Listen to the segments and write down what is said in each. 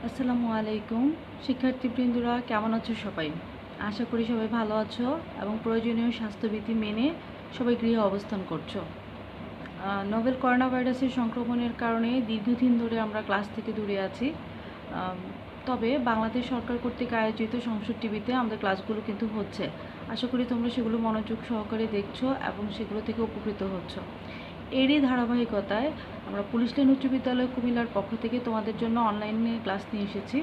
আসসালামু আলাইকুম। শিক্ষার্থীবৃন্দরা কেমন আছো সবাই? আশা করি সবাই ভালো আছো এবং প্রয়োজনীয় স্বাস্থ্যবিধি মেনে সবাই গৃহে অবস্থান করছো। নোভেল করোনা ভাইরাসের সংক্রমণের কারণে দীর্ঘদিন ধরে আমরা ক্লাস থেকে দূরে আছি। তবে বাংলাদেশ সরকার কর্তৃক আয়োজিত সংসদ টিভিতে আমাদের ক্লাসগুলো কিন্তু হচ্ছে। আশা করি তোমরা সেগুলো মনোযোগ সহকারে দেখছো এবং সেগুলো থেকে উপকৃত হচ্ছ। এরই ধারাবাহিকতায় আমরা পুলিশ লাইন উচ্চ বিদ্যালয় কুমিল্লার পক্ষ থেকে তোমাদের জন্য অনলাইনে ক্লাস নিয়ে এসেছি।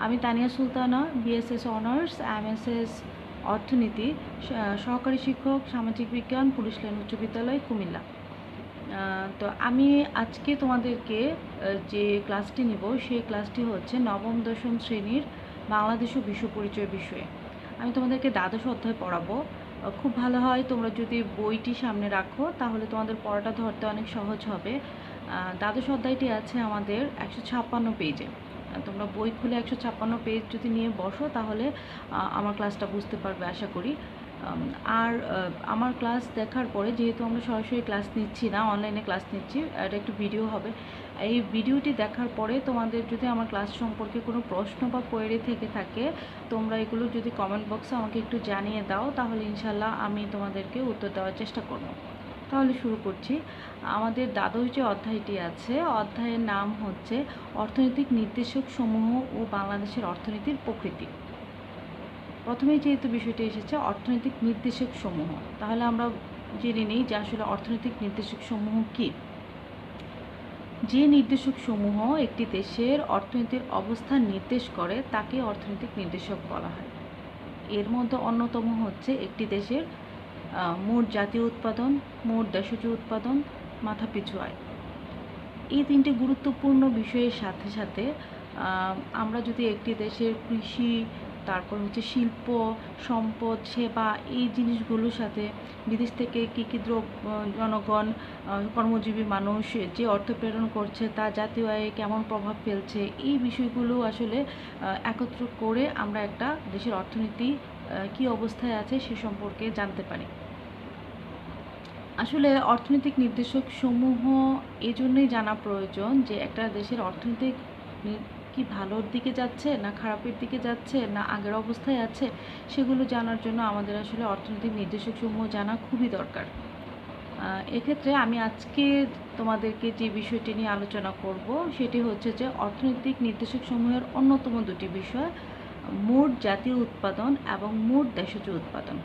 আমি Tania Sultana, BSS honours, MSS অর্থনীতি, সহকারী শিক্ষক সামাজিক বিজ্ঞান, পুলিশ লাইন উচ্চ বিদ্যালয় কুমিল্লা। তো আমি আজকে তোমাদেরকে যে ক্লাসটি নিব সেই ক্লাসটি হচ্ছে নবম দশম শ্রেণীর বাংলাদেশ ও বিশ্ব পরিচয় বিষয়ে। আমি তোমাদেরকে দ্বাদশ অধ্যায় পড়াবো। খুব ভালো হয় তোমরা যদি বইটি সামনে রাখো, তাহলে তোমাদের পড়াটা ধরতে অনেক সহজ হবে। দ্বাদশ অধ্যায়টি আছে আমাদের 156 পেজে। তোমরা বই খুলে 156 পেজ যদি নিয়ে বসো, তাহলে আমার ক্লাসটা বুঝতে পারবে আশা করি। আর আমার ক্লাস দেখার পরে, যেহেতু আমরা সরাসরি ক্লাস নিচ্ছি না, অনলাইনে ক্লাস নিচ্ছি, এটা একটু ভিডিও হবে। এই ভিডিওটি দেখার পরে তোমাদের যদি আমার ক্লাস সম্পর্কে কোনো প্রশ্ন বা কোয়েরি থেকে থাকে, তোমরা এগুলো যদি কমেন্ট বক্সে আমাকে একটু জানিয়ে দাও, তাহলে ইনশাল্লাহ আমি তোমাদেরকে উত্তর দেওয়ার চেষ্টা করব। তাহলে শুরু করছি। আমাদের দ্বাদশ যে অধ্যায়টি আছে, অধ্যায়ের নাম হচ্ছে অর্থনৈতিক নির্দেশক সমূহ ও বাংলাদেশের অর্থনীতির প্রকৃতি। প্রথমেই যেহেতু বিষয়টি এসেছে অর্থনৈতিক নির্দেশক সমূহ, তাহলে আমরা জেনে নিই যে আসলে অর্থনৈতিক নির্দেশক সমূহ কী। যে নির্দেশক সমূহ একটি দেশের অর্থনীতির অবস্থান নির্দেশ করে তাকে অর্থনৈতিক নির্দেশক বলা হয়। এর মধ্যে অন্যতম হচ্ছে একটি দেশের মোট জাতীয় উৎপাদন, মোট দেশজ উৎপাদন, মাথাপিছু আয়। এই তিনটি গুরুত্বপূর্ণ বিষয়ের সাথে সাথে আমরা যদি একটি দেশের কৃষি, তারপর হচ্ছে শিল্প, সম্পদ, সেবা, এই জিনিসগুলোর সাথে বিদেশ থেকে কী কী জনগণ, কর্মজীবী মানুষ যে অর্থ প্রেরণ করছে তা জাতীয় আয়ে কেমন প্রভাব ফেলছে, এই বিষয়গুলো আসলে একত্র করে আমরা একটা দেশের অর্থনীতি কী অবস্থায় আছে সে সম্পর্কে জানতে পারি। আসলে অর্থনৈতিক নির্দেশক সমূহ এজন্যই জানা প্রয়োজন যে একটা দেশের অর্থনৈতিক কি ভালোর দিকে যাচ্ছে না খারাপের দিকে যাচ্ছে না আগের অবস্থায় আছে, সেগুলো জানার জন্য আমাদের আসলে অর্থনৈতিক নির্দেশক সমূহ জানা খুবই দরকার। এক্ষেত্রে আমি আজকে তোমাদেরকে যে বিষয়টি নিয়ে আলোচনা করব সেটি হচ্ছে যে অর্থনৈতিক নির্দেশক সমূহের অন্যতম দুটি বিষয় মোট জাতীয় উৎপাদন এবং মোট দেশজ উৎপাদন।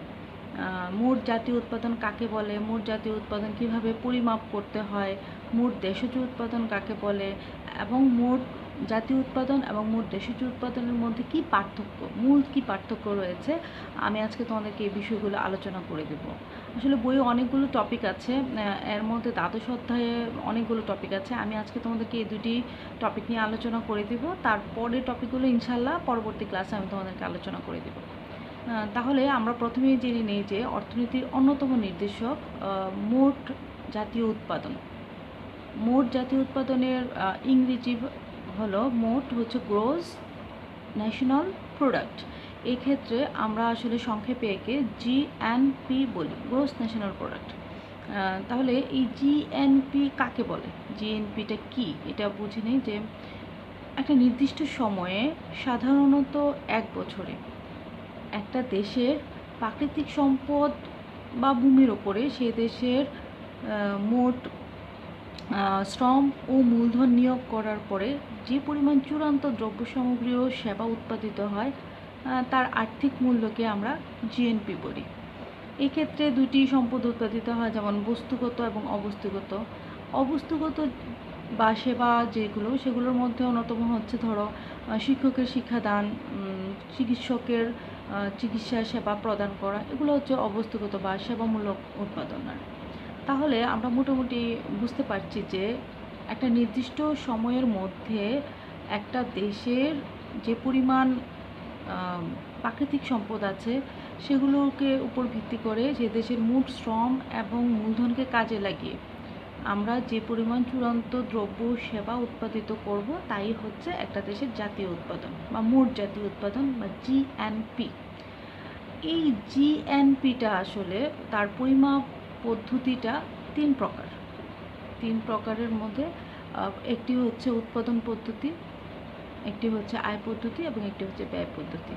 মোট জাতীয় উৎপাদন কাকে বলে, মোট জাতীয় উৎপাদন কিভাবে পরিমাপ করতে হয়, মোট দেশজ উৎপাদন কাকে বলে, এবং মোট জাতীয় উৎপাদন এবং মোট দেশজ উৎপাদনের মধ্যে কি পার্থক্য, মূল কি পার্থক্য রয়েছে, আমি আজকে তোমাদেরকে এই বিষয়গুলো আলোচনা করে দেব। আসলে বইয়ে অনেকগুলো টপিক আছে, এর মধ্যে দ্বাদশ অধ্যায়ে অনেকগুলো টপিক আছে। আমি আজকে তোমাদেরকে এই দুটি টপিক নিয়ে আলোচনা করে দেব, তারপরে টপিকগুলো ইনশাল্লাহ পরবর্তী ক্লাসে আমি তোমাদেরকে আলোচনা করে দেব। তাহলে আমরা প্রথমেই জেনে নিই যে অর্থনীতির অন্যতম নির্দেশক মোট জাতীয় উৎপাদন। মোট জাতীয় উৎপাদনের ইংরেজি হলো মোট হচ্ছে গ্রোস ন্যাশনাল প্রোডাক্ট। এই ক্ষেত্রে আমরা আসলে সংক্ষেপে একে জিএনপি বলি, গ্রোস ন্যাশনাল প্রোডাক্ট। তাহলে এই জিএনপি কাকে বলে, জিএনপিটা কি, এটা বুঝে নিই যে একটা নির্দিষ্ট সময়ে, সাধারণত এক বছরে, একটা দেশের প্রাকৃতিক সম্পদ বা ভূমির ওপরে সে দেশের মোট শ্রম ও মূলধন নিয়োগ করার পরে যে পরিমাণ চূড়ান্ত দ্রব্য সামগ্রী ও সেবা উৎপাদিত হয় তার আর্থিক মূল্যকে আমরা জিএনপি বলি। এক্ষেত্রে দুটি সম্পদ উৎপাদিত হয়, যেমন বস্তুগত এবং অবস্তুগত। অবস্তুগত বা সেবা যেগুলো, সেগুলোর মধ্যে অন্যতম হচ্ছে ধরো শিক্ষকের শিক্ষাদান, চিকিৎসকের চিকিৎসা সেবা প্রদান করা, এগুলো হচ্ছে অবস্তুগত বা সেবামূলক উৎপাদন। তাহলে আমরা মোটামুটি বুঝতে পারছি যে একটা নির্দিষ্ট সময়ের মধ্যে একটা দেশের যে পরিমাণ প্রাকৃতিক সম্পদ আছে সেগুলোকে উপর ভিত্তি করে সে দেশের মোট শ্রম এবং মূলধনকে কাজে লাগিয়ে আমরা যে পরিমাণ চূড়ান্ত দ্রব্য সেবা উৎপাদিত করব তাই হচ্ছে একটা দেশের জাতীয় উৎপাদন বা মোট জাতীয় উৎপাদন বা জিএনপি। এই জিএনপিটা আসলে তার পরিমাপ পদ্ধতিটা তিন প্রকারের মধ্যে একটি হচ্ছে উৎপাদন পদ্ধতি, একটি হচ্ছে আয় পদ্ধতি এবং একটি হচ্ছে ব্যয় পদ্ধতি।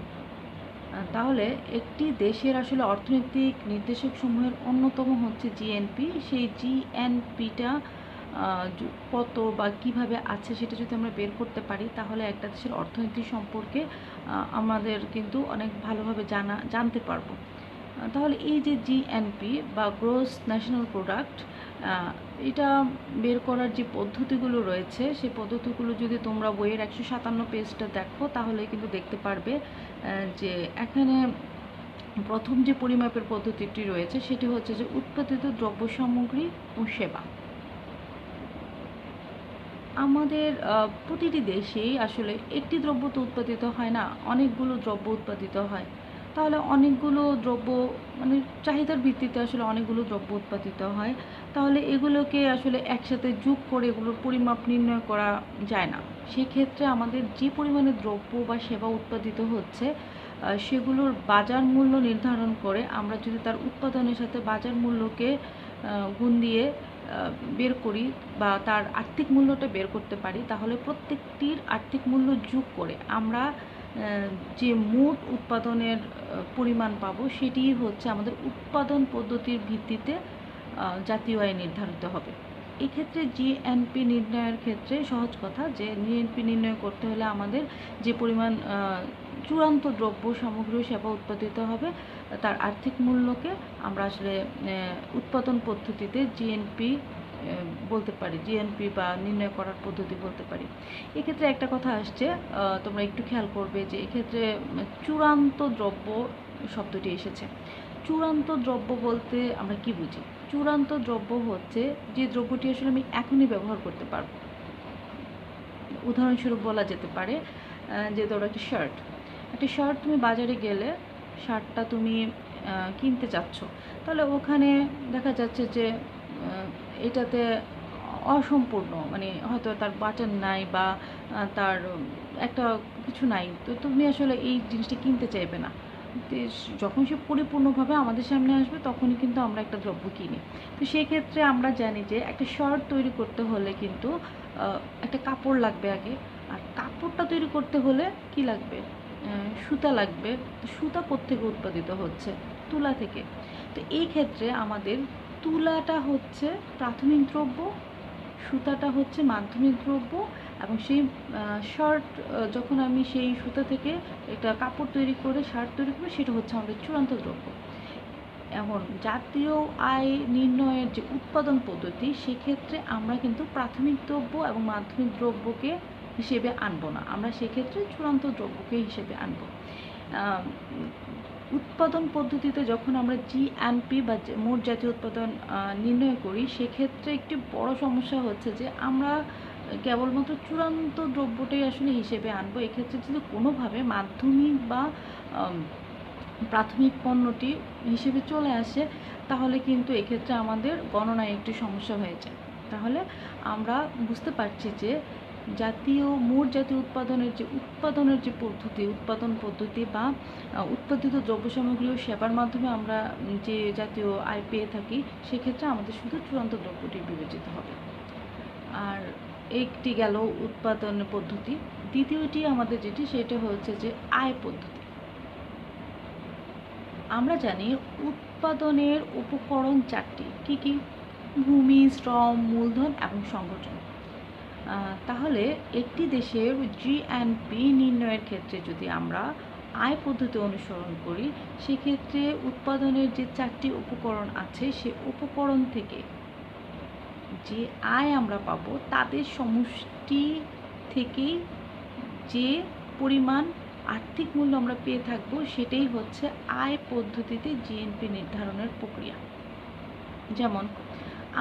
তাহলে একটি দেশের আসলে অর্থনৈতিক নির্দেশক সমূহের অন্যতম হচ্ছে জিএনপি। সেই জিএনপিটা কত বা কিভাবে আছে সেটা যদি আমরা বের করতে পারি, তাহলে একটা দেশের অর্থনীতি সম্পর্কে আমাদের কিন্তু অনেক ভালোভাবে জানতে পারবো। তাহলে এই যে জিএনপি বা গ্রোস ন্যাশনাল প্রোডাক্ট, এটা বের করার যে পদ্ধতিগুলো রয়েছে, সেই পদ্ধতিগুলো যদি তোমরা বইয়ের 157 পেজটা দেখো, তাহলে কিন্তু দেখতে পারবে যে এখানে প্রথম যে পরিমাপের পদ্ধতিটি রয়েছে সেটি হচ্ছে যে উৎপাদিত দ্রব্য সামগ্রী ও সেবা। আমাদের প্রতিটি দেশেই আসলে একটি দ্রব্য তো উৎপাদিত হয় না, অনেকগুলো দ্রব্য উৎপাদিত হয়। তাহলে অনেকগুলো দ্রব্য মানে চাহিদার ভিত্তিতে আসলে অনেকগুলো দ্রব্য উৎপাদিত হয়। তাহলে এগুলোকে আসলে একসাথে যোগ করে এগুলোর পরিমাপ নির্ণয় করা যায় না। সেক্ষেত্রে আমাদের যে পরিমাণে দ্রব্য বা সেবা উৎপাদিত হচ্ছে, সেগুলোর বাজার মূল্য নির্ধারণ করে আমরা যদি তার উৎপাদনের সাথে বাজার মূল্যকে গুণ দিয়ে বের করি বা তার আর্থিক মূল্যটা বের করতে পারি, তাহলে প্রত্যেকটির আর্থিক মূল্য যোগ করে আমরা যে মোট উৎপাদনের পরিমাণ পাবো, সেটি হচ্ছে আমাদের উৎপাদন পদ্ধতির ভিত্তিতে জাতীয় আয় নির্ধারিত হবে। এক্ষেত্রে জিএনপি নির্ণয়ের ক্ষেত্রে সহজ কথা, যে জিএনপি নির্ণয় করতে হলে আমাদের যে পরিমাণ চূড়ান্ত দ্রব্য সামগ্রী সেবা উৎপাদিত হবে, তার আর্থিক মূল্যকে আমরা আসলে উৎপাদন পদ্ধতিতে জিএনপি বলতে পারি, জিএনপি বা নির্ণয় করার পদ্ধতি বলতে পারি। এক্ষেত্রে একটা কথা আসছে, তোমরা একটু খেয়াল করবে যে এক্ষেত্রে চূড়ান্ত দ্রব্য শব্দটি এসেছে। চূড়ান্ত দ্রব্য বলতে আমরা কি বুঝি? চূড়ান্ত দ্রব্য হচ্ছে যে দ্রব্যটি আসলে আমি এখনই ব্যবহার করতে পারবো। উদাহরণস্বরূপ বলা যেতে পারে যে ধরো একটা শার্ট তুমি বাজারে গেলে শার্টটা তুমি কিনতে চাচ্ছ, তাহলে ওখানে দেখা যাচ্ছে যে এটাতে অসম্পূর্ণ, মানে হয়তো তার বাটন নাই বা তার একটা কিছু নাই, তো তুমি আসলে এই জিনিসটা কিনতে চাইবে না। যখন সে পরিপূর্ণভাবে আমাদের সামনে আসবে, তখনই কিন্তু আমরা একটা দ্রব্য কিনি। তো সেক্ষেত্রে আমরা জানি যে একটা শার্ট তৈরি করতে হলে কিন্তু একটা কাপড় লাগবে আগে, আর কাপড়টা তৈরি করতে হলে কি লাগবে? সুতা লাগবে। তো সুতা কোত্থেকে উৎপাদিত হচ্ছে? তুলা থেকে। তো এই ক্ষেত্রে আমাদের তুলাটা হচ্ছে প্রাথমিক দ্রব্য, সুতাটা হচ্ছে মাধ্যমিক দ্রব্য, এবং সেই শার্ট যখন আমি সেই সুতা থেকে একটা কাপড় তৈরি করে শার্ট তৈরি করবো, সেটা হচ্ছে আমাদের চূড়ান্ত দ্রব্য। এখন জাতীয় আয় নির্ণয়ের যে উৎপাদন পদ্ধতি, সেক্ষেত্রে আমরা কিন্তু প্রাথমিক দ্রব্য এবং মাধ্যমিক দ্রব্যকে হিসেবে আনবো না, আমরা সেক্ষেত্রে চূড়ান্ত দ্রব্যকে হিসেবে আনবো। উৎপাদন পদ্ধতিতে যখন আমরা জিএনপি বা মোট জাতীয় উৎপাদন নির্ণয় করি, সেক্ষেত্রে একটি বড় সমস্যা হচ্ছে যে আমরা কেবলমাত্র চূড়ান্ত দ্রব্যটাই আসলে হিসেবে আনবো। এক্ষেত্রে যদি কোনোভাবে মাধ্যমিক বা প্রাথমিক পণ্যটি হিসেবে চলে আসে, তাহলে কিন্তু এক্ষেত্রে আমাদের গণনায় একটি সমস্যা হয়ে যায়। তাহলে আমরা বুঝতে পারছি যে মোট জাতীয় উৎপাদনের যে পদ্ধতি, উৎপাদন পদ্ধতি বা উৎপাদিত দ্রব্য সামগ্রী ও সেবার মাধ্যমে আমরা যে জাতীয় আয় পেয়ে থাকি, সেক্ষেত্রে আমাদের শুধু চূড়ান্ত দ্রব্যটি বিবেচিত হবে। আর একটি গেল উৎপাদন পদ্ধতি। দ্বিতীয়টি আমাদের যেটি, সেটা হচ্ছে যে আয় পদ্ধতি। আমরা জানি উৎপাদনের উপকরণ চারটি। কি কি? ভূমি, শ্রম, মূলধন এবং সংগঠন। তাহলে একটি দেশের জিএনপি নির্ণয়ের ক্ষেত্রে যদি আমরা আয় পদ্ধতি অনুসরণ করি, সেক্ষেত্রে উৎপাদনের যে চারটি উপকরণ আছে, সে উপকরণ থেকে যে আয় আমরা পাবো, তাদের সমষ্টি থেকেই যে পরিমাণ আর্থিক মূল্য আমরা পেয়ে থাকবো, সেটাই হচ্ছে আয় পদ্ধতিতে জিএনপি নির্ধারণের প্রক্রিয়া। যেমন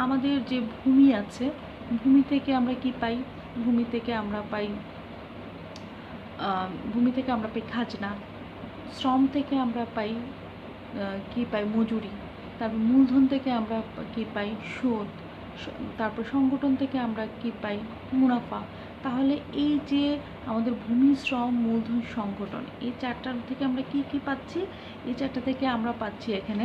আমাদের যে ভূমি আছে, ভূমি থেকে আমরা কি পাই? ভূমি থেকে আমরা পাই খাজনা। শ্রম থেকে আমরা পাই মজুরি। তারপর মূলধন থেকে আমরা কি পাই? সুদ। তারপর সংগঠন থেকে আমরা কি পাই? মুনাফা। তাহলে এই যে আমাদের ভূমি, শ্রম, মূলধন, সংগঠন, এই চারটার থেকে আমরা কি কি পাচ্ছি? এই চারটা থেকে আমরা পাচ্ছি, এখানে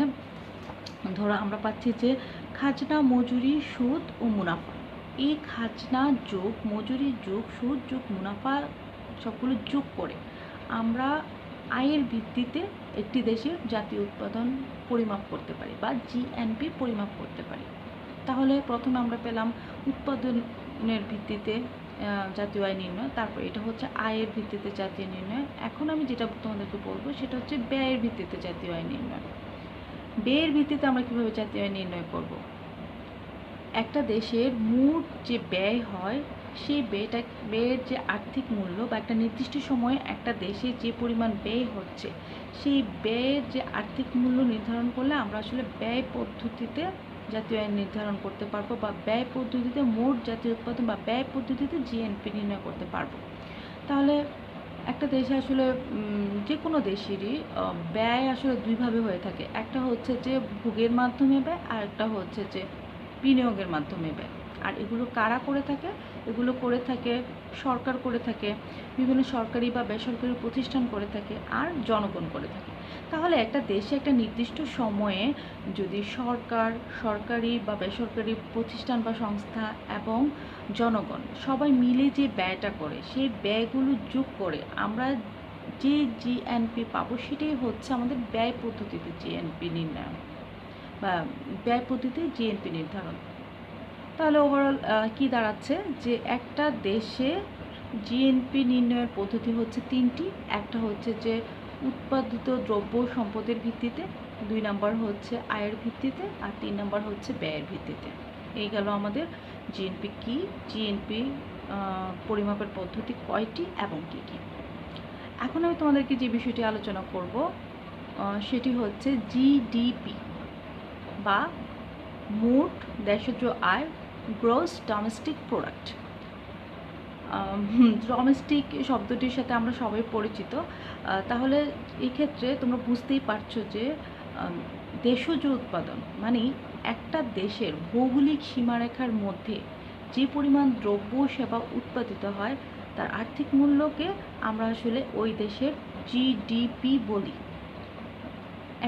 ধরো আমরা পাচ্ছি যে খাজনা, মজুরি, সুদ ও মুনাফা। এই খাজনা যোগ মজুরি যোগ সুদ যোগ মুনাফা সবগুলো যোগ করে আমরা আয়ের ভিত্তিতে একটি দেশের জাতীয় উৎপাদন পরিমাপ করতে পারি বা জিএনপি পরিমাপ করতে পারি। তাহলে প্রথমে আমরা পেলাম উৎপাদনের ভিত্তিতে জাতীয় আয় নির্ণয়, তারপর এটা হচ্ছে আয়ের ভিত্তিতে জাতীয় নির্ণয়। এখন আমি যেটা তোমাদেরকে বলবো সেটা হচ্ছে ব্যয়ের ভিত্তিতে জাতীয় আয় নির্ণয়। ব্যয়ের ভিত্তিতে আমরা কীভাবে জাতীয় আয় নির্ণয় করব? একটা দেশের মোট যে ব্যয় হয় সেই ব্যয়ের যে আর্থিক মূল্য বা একটা নির্দিষ্ট সময়ে একটা দেশে যে পরিমাণ ব্যয় হচ্ছে সেই ব্যয়ের যে আর্থিক মূল্য নির্ধারণ করলে আমরা আসলে ব্যয় পদ্ধতিতে জাতীয় আয় নির্ধারণ করতে পারবো বা ব্যয় পদ্ধতিতে মোট জাতীয় উৎপাদন বা ব্যয় পদ্ধতিতে জিএনপি নির্ণয় করতে পারবো। তাহলে একটা দেশে আসলে যে কোনো দেশেরই ব্যয় আসলে দুইভাবে হয়ে থাকে। একটা হচ্ছে যে ভোগের মাধ্যমে ব্যয়, আর একটা হচ্ছে যে বিনিয়োগের মাধ্যমে ব্যয়। আর এগুলো কারা করে থাকে? এগুলো করে থাকে সরকার, করে থাকে বিভিন্ন সরকারি বা বেসরকারি প্রতিষ্ঠান করে থাকে, আর জনগণ করে থাকে। তাহলে একটা দেশে একটা নির্দিষ্ট সময়ে যদি সরকার, সরকারি বা বেসরকারি প্রতিষ্ঠান বা সংস্থা এবং জনগণ সবাই মিলে যে ব্যয়টা করে সেই ব্যয়গুলো যোগ করে আমরা যে জিএনপি পাবো সেটাই হচ্ছে আমাদের ব্যয় পদ্ধতিতে জিএনপি নির্ণয় বা ব্যয় পদ্ধতিতে জিএনপি নির্ধারণ। তাহলে ওভারঅল কি দাঁড়াচ্ছে যে একটা দেশে জিএনপি নির্ণয়ের পদ্ধতি হচ্ছে তিনটি। একটা হচ্ছে যে উৎপাদিত দ্রব্য সম্পদের ভিত্তিতে, 2 নাম্বার হচ্ছে আয়ের ভিত্তিতে, আর 3 নাম্বার হচ্ছে ব্যয়ের ভিত্তিতে। এই গেল আমাদের জিএনপি কি, জিএনপি পরিমাপের পদ্ধতি কয়টি এবং কী কী। এখন আমি তোমাদেরকে যে বিষয়টি আলোচনা করব সেটি হচ্ছে জিডিপি বা মোট দেশজ আয়, গ্রস ডোমেস্টিক প্রোডাক্ট। ডোমেস্টিক শব্দটির সাথে আমরা সবাই পরিচিত। তাহলে এই ক্ষেত্রে তোমরা বুঝতেই পারছো যে দেশজ উৎপাদন মানে একটা দেশের ভৌগোলিক সীমারেখার মধ্যে যে পরিমাণ দ্রব্য সেবা উৎপাদিত হয় তার আর্থিক মূল্যকে আমরা আসলে ওই দেশের জিডিপি বলি।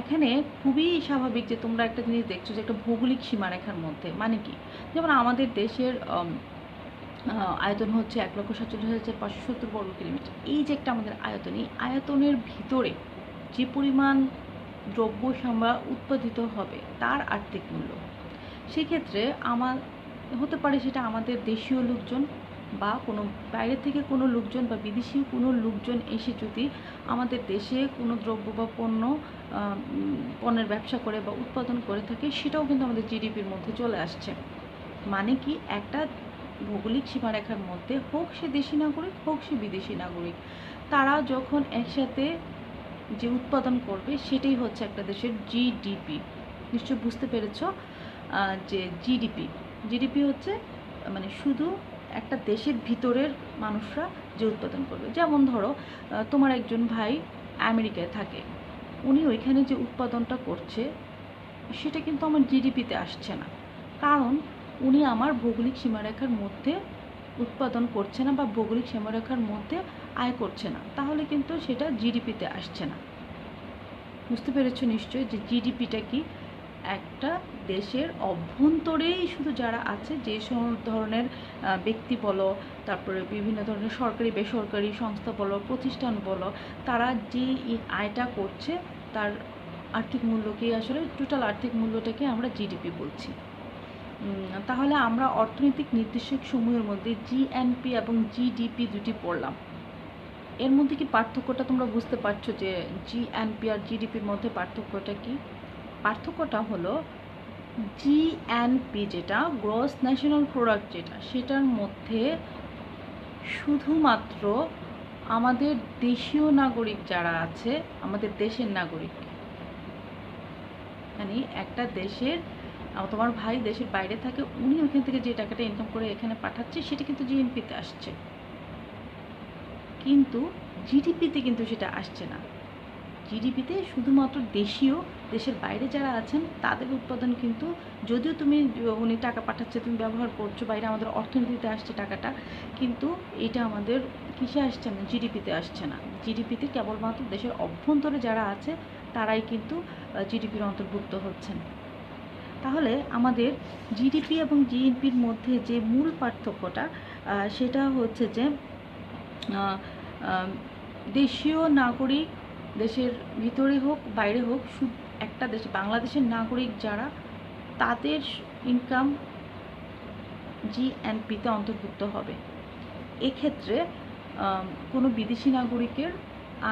এখানে খুবই স্বাভাবিক যে তোমরা একটা জিনিস দেখছো যে একটা ভৌগোলিক সীমারেখার মধ্যে মানে কি, যেমন আমাদের দেশের আয়তন হচ্ছে 1,47,570 বর্গ কিলোমিটার। এই যে একটা আমাদের আয়তন, এই আয়তনের ভিতরে যে পরিমাণ দ্রব্য সম্ভার উৎপাদিত হবে তার আর্থিক মূল্য, সেক্ষেত্রে হতে পারে সেটা আমাদের দেশীয় লোকজন বা কোনো বাইরে থেকে কোনো লোকজন বা বিদেশি কোনো লোকজন এসে যদি আমাদের দেশে কোনো দ্রব্য বা পণ্যের ব্যবসা করে বা উৎপাদন করে থাকে সেটাও কিন্তু আমাদের জিডিপির মধ্যে চলে আসছে। মানে কি, একটা ভৌগোলিক সীমারেখার মধ্যে হোক সে দেশি নাগরিক হোক সে বিদেশি নাগরিক, তারা যখন একসাথে যে উৎপাদন করবে সেটাই হচ্ছে একটা দেশের জিডিপি। নিশ্চয় বুঝতে পেরেছ যে জিডিপি হচ্ছে মানে শুধু একটা দেশের ভিতরের মানুষরা যে উৎপাদন করবে। যেমন ধরো তোমার একজন ভাই আমেরিকায় থাকে, উনি ওইখানে যে উৎপাদনটা করছে সেটা কিন্তু আমার জিডিপিতে আসছে না, কারণ উনি আমার ভৌগোলিক সীমারেখার মধ্যে উৎপাদন করছে না বা ভৌগোলিক সীমারেখার মধ্যে আয় করছে না, তাহলে কিন্তু সেটা জিডিপিতে আসছে না। বুঝতে পেরেছো নিশ্চয়ই যে জিডিপিটা কি? একটা দেশের অভ্যন্তরেই শুধু যারা আছে, যে সব ধরনের ব্যক্তি বলো, তারপরে বিভিন্ন ধরনের সরকারি বেসরকারি সংস্থা বলো, প্রতিষ্ঠান বলো, তারা যে আয়টা করছে তার আর্থিক মূল্যকেই আসলে টোটাল আর্থিক মূল্যটাকে আমরা জিডিপি বলছি। তাহলে আমরা অর্থনৈতিক নির্দেশক সমূহের মধ্যে জিএনপি এবং জিডিপি দুটি পড়লাম। এর মধ্যে কি পার্থক্যটা তোমরা বুঝতে পারছো যে জিএনপি আর জিডিপির মধ্যে পার্থক্যটা কি? পার্থক্যটা হলো জিএনপি যেটা গ্রস ন্যাশনাল প্রোডাক্ট যেটা, সেটার মধ্যে শুধুমাত্র আমাদের দেশীয় নাগরিক যারা আছে, আমাদের দেশের নাগরিক, মানে একটা দেশের তোমার ভাই দেশের বাইরে থাকে, উনি ওইখান থেকে যে টাকাটা ইনকাম করে এখানে পাঠাচ্ছে সেটা কিন্তু জিএনপিতে আসছে, কিন্তু জিডিপিতে কিন্তু সেটা আসছে না। জিডিপিতে শুধুমাত্র দেশীয়, দেশের বাইরে যারা আছেন তাদের উৎপাদন কিন্তু, যদিও উনি টাকা পাঠাচ্ছে, তুমি ব্যবহার করছো, বাইরে আমাদের অর্থনীতিতে আসছে টাকাটা, কিন্তু এটা আমাদের কিসে আসছে না, জিডিপিতে আসছে না। জিডিপিতে কেবলমাত্র দেশের অভ্যন্তরে যারা আছে তারাই কিন্তু জিডিপির অন্তর্ভুক্ত হচ্ছেন। তাহলে আমাদের জিডিপি এবং জিএনপির মধ্যে যে মূল পার্থক্যটা সেটা হচ্ছে যে আম, দেশীয় নাগরিক দেশের ভিতরে হোক বাইরে হোক একটা দেশ বাংলাদেশের নাগরিক যারা তাদের ইনকাম জিএনপিতে অন্তর্ভুক্ত হবে। এক্ষেত্রে কোনো বিদেশি নাগরিকের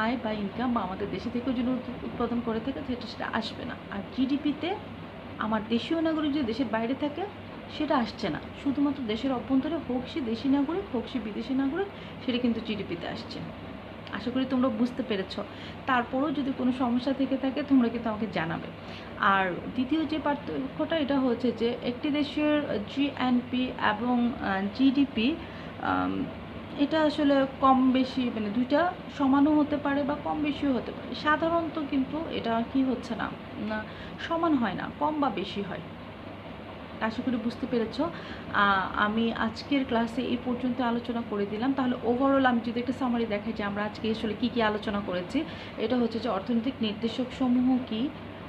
আয় বা ইনকাম বা আমাদের দেশে থেকেও যদি উৎপাদন করে থাকে সেটা আসবে না। আর জিডিপিতে আমার দেশীয় নাগরিক যদি দেশের বাইরে থাকে সেটা আসছে না, শুধুমাত্র দেশের অভ্যন্তরে হোক সে দেশি নাগরিক হোক সে বিদেশি নাগরিক, সেটা কিন্তু জিডিপিতে আসছে। আশা করি তোমরা বুঝতে পেরেছ। তারপরেও যদি কোনো সমস্যা থেকে থাকে তোমরা কিন্তু আমাকে জানাবে। আর দ্বিতীয় যে পার্থক্যটা এটা হচ্ছে যে একটি দেশের জিএনপি এবং জিডিপি এটা আসলে কম বেশি মানে দুইটা সমানও হতে পারে বা কম বেশিও হতে পারে। সাধারণত কিন্তু এটা কি হচ্ছে না, সমান হয় না, কম বা বেশি হয়। আশা করি বুঝতে পেরেছ। আমি আজকের ক্লাসে এই পর্যন্ত আলোচনা করে দিলাম। তাহলে ওভারঅল আমি যদি একটা সামারি দেখাই যে আমরা আজকে আসলে কী কী আলোচনা করেছি, এটা হচ্ছে যে অর্থনৈতিক নির্দেশক সমূহ কী,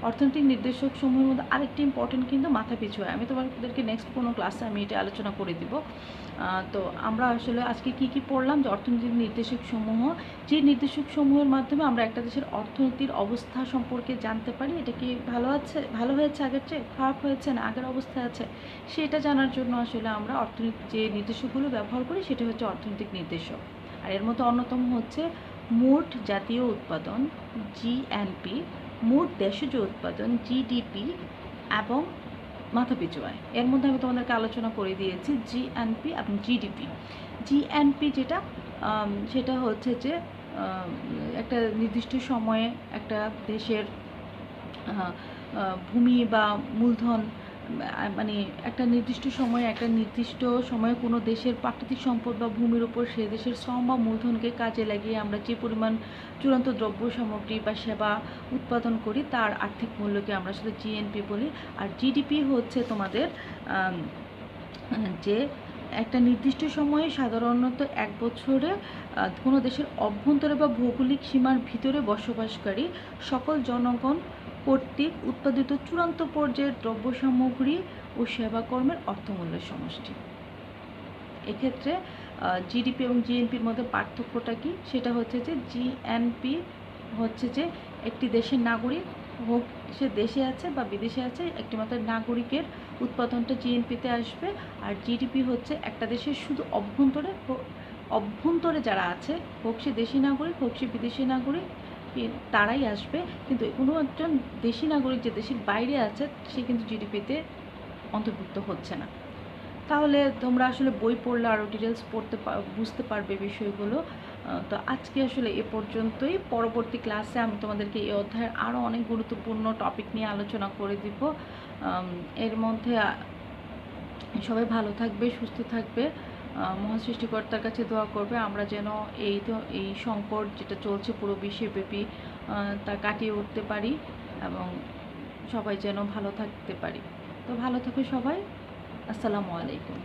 অর্থনৈতিক নির্দেশক সমূহের মধ্যে আরেকটি ইম্পর্টেন্ট কিন্তু মাথাপিছু আয়। আমি তোমাদেরকে নেক্সট কোনো ক্লাসে আমি এটা আলোচনা করে দিব। তো আমরা আসলে আজকে কি কি পড়লাম যে অর্থনৈতিক নির্দেশক সমূহ, যে নির্দেশক সমূহের মাধ্যমে আমরা একটা দেশের অর্থনীতির অবস্থা সম্পর্কে জানতে পারি, এটা কি ভালো হয়েছে আগের চেয়ে, খারাপ হয়েছে না আগের অবস্থায় আছে, সেটা জানার জন্য আসলে আমরা অর্থনীতি যে নির্দেশকগুলো ব্যবহার করি সেটা হচ্ছে অর্থনৈতিক নির্দেশক। আর এর মধ্যে অন্যতম হচ্ছে মোট জাতীয় উৎপাদন জিএনপি, মোট দেশজ উৎপাদন জিডিপি এবং মাথাপিছু আয়। এর মধ্যে আমি তোমাদেরকে আলোচনা করে দিয়েছি জিএনপি এবং জিডিপি। জিএনপি যেটা সেটা হচ্ছে যে একটা নির্দিষ্ট সময়ে একটা দেশের ভূমি বা মূলধন মানে একটা নির্দিষ্ট সময়ে কোনো দেশের প্রাকৃতিক সম্পদ বা ভূমির উপর সে দেশের শ্রম বা মূলধনকে কাজে লাগিয়ে আমরা যে পরিমাণ চূড়ান্ত দ্রব্য সামগ্রী বা সেবা উৎপাদন করি তার আর্থিক মূল্যকে আমরা আসলে জিএনপি বলি। আর জিডিপি হচ্ছে তোমাদের যে একটা নির্দিষ্ট সময়ে সাধারণত এক বছরে কোনো দেশের অভ্যন্তরে বা ভৌগোলিক সীমার ভিতরে বসবাসকারী সকল জনগণ কর্তৃক উৎপাদিত চূড়ান্ত পর্যায়ের দ্রব্য সামগ্রী ও সেবাকর্মের অর্থমূল্যের সমষ্টি। এক্ষেত্রে জিডিপি এবং জিএনপির মধ্যে পার্থক্যটা কি, সেটা হচ্ছে যে জিএনপি হচ্ছে যে একটি দেশের নাগরিক হোক সে দেশে আছে বা বিদেশে আছে একটিমাত্র নাগরিকের উৎপাদনটা জিএনপিতে আসবে। আর জিডিপি হচ্ছে একটা দেশের শুধু অভ্যন্তরে যারা আছে হোক সে দেশি নাগরিক হোক সে বিদেশি নাগরিক তারাই আসবে, কিন্তু কোনো একজন দেশি নাগরিক যে দেশের বাইরে আছে সে কিন্তু জিডিপিতে অন্তর্ভুক্ত হচ্ছে না। তাহলে তোমরা আসলে বই পড়লে আরও ডিটেলস বুঝতে পারবে বিষয়গুলো। তো আজকে আসলে এ পর্যন্তই। পরবর্তী ক্লাসে আমি তোমাদেরকে এই অধ্যায়ের আরও অনেক গুরুত্বপূর্ণ টপিক নিয়ে আলোচনা করে দিব। এর মধ্যে সবাই ভালো থাকবে, সুস্থ থাকবে, মহান সৃষ্টিকর্তার কাছে দোয়া করবে আমরা যেন এই সংকট যেটা চলছে পুরো বিশ্বব্যাপী তা কাটিয়ে উঠতে পারি এবং সবাই যেন ভালো থাকতে পারি। তো ভালো থাকো সবাই। আসসালামু আলাইকুম।